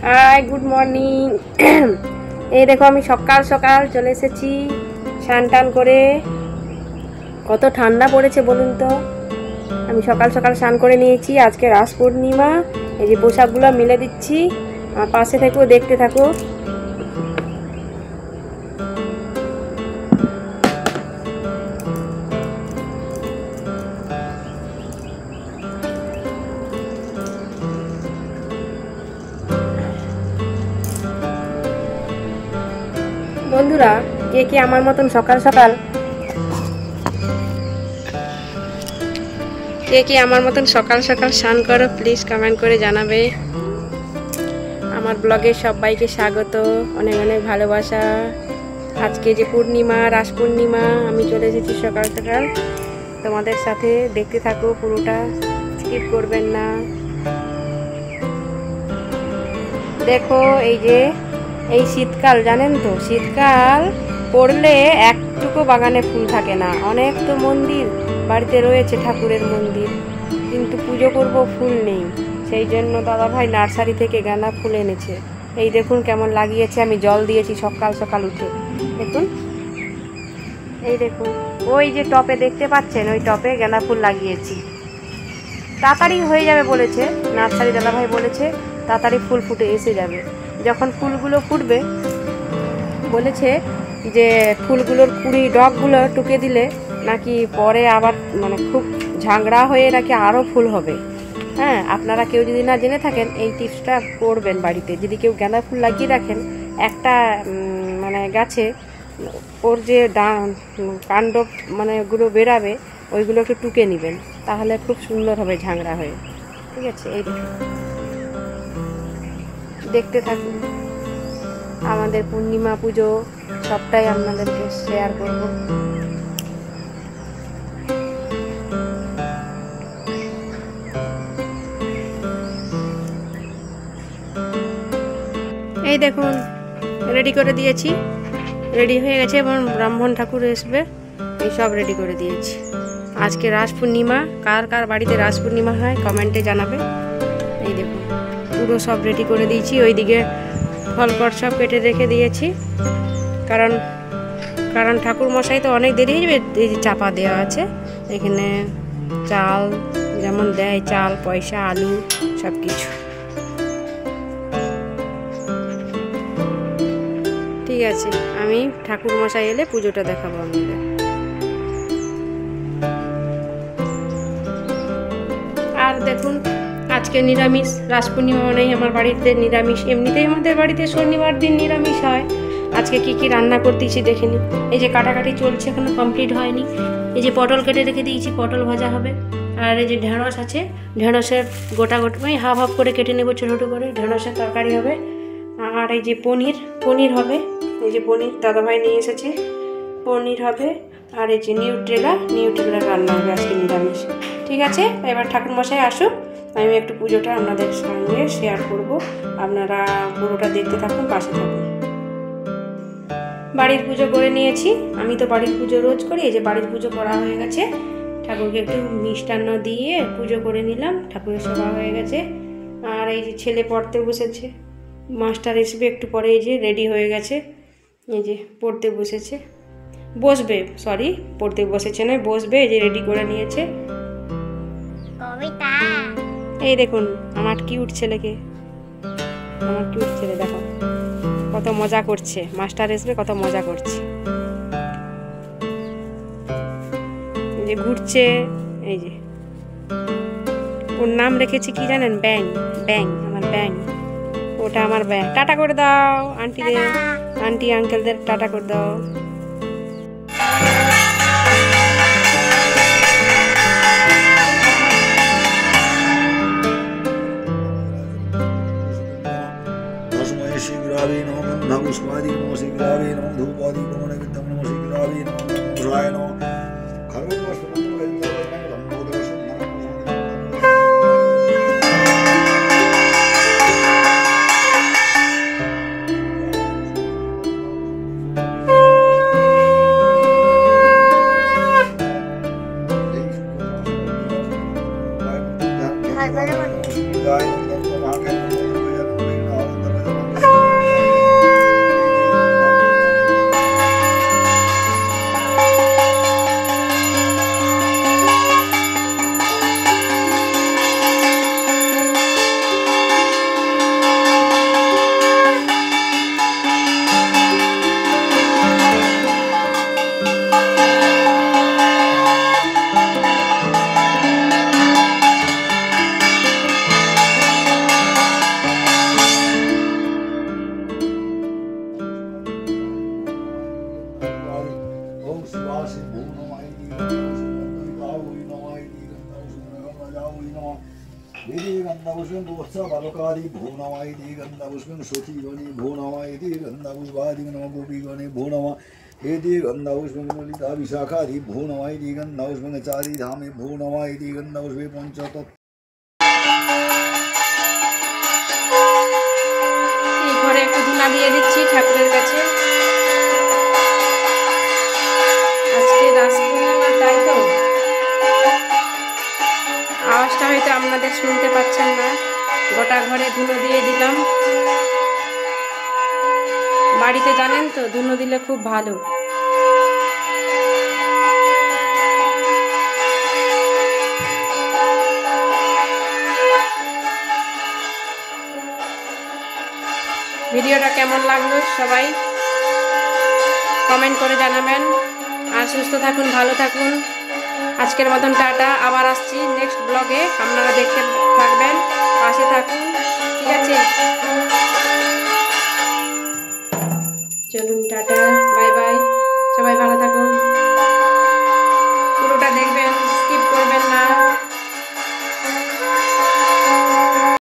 High, good morning. এই দেখো আমি সকাল সকাল চলে এসেছি স্নান টান করে। কত ঠান্ডা পড়েছে বলুন তো। আমি সকাল সকাল স্নান করে নিয়েছি। আজকে রাস পূর্ণিমা। এই যে পোশাকগুলো মিলে দিচ্ছি, আর পাশে থেকো, দেখতে থাকো। বন্ধুরা, কে কে আমার মতন সকাল সকাল স্নান করো, প্লিজ কমেন্ট করে জানাবে। আমার ব্লগে সবাইকে স্বাগত, অনেক অনেক ভালোবাসা। আজকে যে পূর্ণিমা, রাস পূর্ণিমা, আমি চলে এসেছি সকাল সকাল তোমাদের সাথে। দেখতে থাকো, পুরোটা স্কিপ করবেন না। দেখো, এই যে এই শীতকাল, জানেন তো, শীতকাল পড়লে একটুকু বাগানে ফুল থাকে না। অনেক তো মন্দির বাড়িতে রয়েছে, ঠাকুরের মন্দির, কিন্তু পুজো করব, ফুল নেই। সেই জন্য দাদাভাই নার্সারি থেকে গাঁদা ফুল এনেছে। এই দেখুন কেমন লাগিয়েছে, আমি জল দিয়েছি সকাল সকাল উঠে। দেখুন, এই দেখুন, ওই যে টপে দেখতে পাচ্ছেন, ওই টপে গাঁদা ফুল লাগিয়েছি। তাড়াতাড়ি হয়ে যাবে বলেছে নার্সারি দাদাভাই, বলেছে তাড়াতাড়ি ফুল ফুটে এসে যাবে। যখন ফুলগুলো ফুটবে, বলেছে যে ফুলগুলোর কুড়ি ডগগুলো টুকে দিলে নাকি পরে আবার খুব ঝাংড়া হয়ে নাকি আরও ফুল হবে। হ্যাঁ, আপনারা কেউ যদি না জেনে থাকেন, এই টিপসটা করবেন বাড়িতে। যদি কেউ গাঁদা ফুল লাগিয়ে রাখেন, একটা গাছে ওর যে কাণ্ড গুলো বেরাবে, ওইগুলো একটু টুকে নেবেন, তাহলে খুব সুন্দর হবে ঝাংড়া হয়ে। ঠিক আছে, এই দেখতে থাকুন। আমাদের পূর্ণিমা পুজো সবটাই আপনাদেরকে শেয়ার করব। এই দেখুন, রেডি করে দিয়েছি, রেডি হয়ে গেছে, এবং ব্রাহ্মণ ঠাকুর আসবে, এই সব রেডি করে দিয়েছি। আজকে রাস পূর্ণিমা, কার কার বাড়িতে রাস পূর্ণিমা হয় কমেন্টে জানাবে। এই দেখুন, পুরো সব রেডি করে দিয়েছি। ওইদিকে ফলকট সব কেটে রেখে দিয়েছি, কারণ ঠাকুর মশাই তো অনেক দেরি হয়ে যাবে। এই যে চাপা দেওয়া আছে, এখানে চাল যেমন দেয়, চাল, পয়সা, আলু, সব কিছু। ঠিক আছে, আমি ঠাকুর মশাই এলে পুজোটা দেখাবো আপনাদের। আর দেখুন, আজকে নিরামিষ, রাস পূর্ণিমা মানেই আমার বাড়িতে নিরামিষ। এমনিতেই আমাদের বাড়িতে শনিবার দিন নিরামিষ হয়। আজকে কি কি রান্না করতেছি দেখে নিন। এই যে কাটাকাটি চলছে, এখনো কমপ্লিট হয়নি। এই যে পটল কেটে রেখে দিয়েছি, পটল ভাজা হবে। আর এই যে ঢেঁড়স আছে, ঢেঁড়সের গোটা হাফ হাফ করে কেটে নেবো, ছোটো ছোটো করে। ঢেঁড়সের তরকারি হবে। আর এই যে পনির হবে। এই যে পনির দাদাভাই নিয়ে এসেছে, পনির হবে। আর এই যে নিউট্রেলা রান্না হবে আজকে নিরামিষ। ঠিক আছে, এবার ঠাকুরমশাই আসুক, আমি একটু পুজোটা আপনাদের সঙ্গে শেয়ার করব। আপনারা পুরোটা দেখতে থাকুন, পাশে থাকুন। বাড়ির পুজো করে নিয়েছি। আমি তো বাড়ির পুজো রোজ করি। এই যে বাড়ির পুজো করা হয়ে গেছে, ঠাকুরকে একটু মিষ্টান্ন দিয়ে পুজো করে নিলাম। ঠাকুরের সেবা হয়ে গেছে। আর এই যে ছেলে পড়তে বসেছে, মাস্টার আসবে একটু পরে। এই যে রেডি হয়ে গেছে, এই যে পড়তে বসেছে, পড়তে বসেছে নয়, বসবে। এই যে রেডি করে নিয়েছে। এই দেখুন আমার কিউট ছেলেকে, আমার কিউট ছেলে দেখো কত মজা করছে। মাস্টার আসবে, কত মজা করছে। এই যে ঘুরছে। এই যে ওর নাম রেখেছি কি জানেন? ব্যাং, আমার ব্যাং। ওটা আমার ব্যাং। টাটা করে দাও আন্টি আঙ্কেলদের, টাটা করে দাও। शीघ्रावे नमो गन्धपुष्पादि नमो शीघ्रावे नमो धूपादि नमो नमो शीघ्रावे नमो नमः नमो वत्स बालकादि भो नमः इति गन्धपुष्पं शोचिगणे भो नमः इति गन्धपुष्पादि नमः गोपीगणे भो नमः इति गन्धपुष्पं ललिता विशाखादि भो नमः इति गन्धपुष्पं चारिधामे भो नमः इति गन्धपुष्पे पञ्चतत्त्व এই ঘরে একটু ধুনা দিয়ে দিচ্ছি ঠাকুরের কাছে। আজকে রাস পূর্ণিমা, তাই তো আওয়াজটা হয়তো আপনাদের শুনতে পাচ্ছেন না। গোটা ঘরে ধুনো দিয়ে দিলাম। বাড়িতে জানেন তো ধুনো দিলে খুব ভালো। ভিডিওটা কেমন লাগলো সবাই কমেন্ট করে জানাবেন। আর সুস্থ থাকুন, ভালো থাকুন। আজকের মতন টাটা, আবার আসছি নেক্সট ব্লগে, আপনারা দেখতে থাকবেন।